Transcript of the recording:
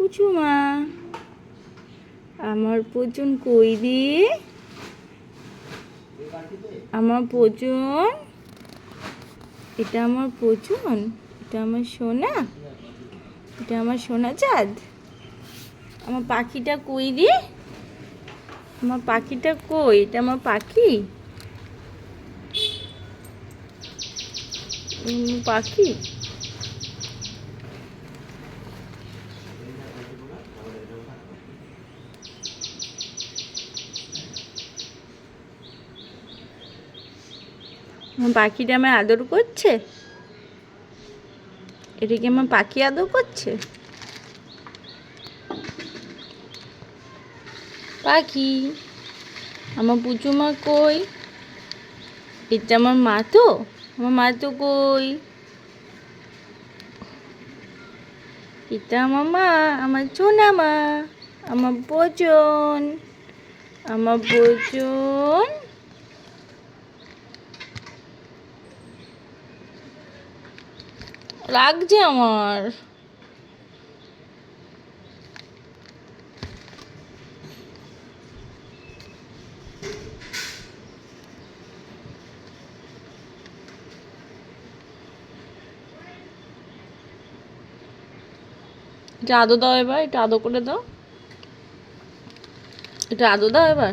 পুচুমা। আমার পচন কই রে? আমার পচন, এটা আমার পচন, এটা আমার সোনা, এটা আমার সোনা চাঁদ। আমার পাখিটা কই রে? আমার পাখিটা কই? এটা আমার পাখি, পাখি। আমার পাখিটা আমার আদর করছে। এটা কি আমার পাখি আদর করছে? পাখি, আমার পুচুমা কই? এটা আমার মা তো, আমার মা তো কই? এটা আমার মা, আমার সোনা মা, আমার পচন, আমার পচন। লাগছে আমার। এটা আদো দাও এবার, এটা আদো করে দাও, এটা আদো দাও এবার।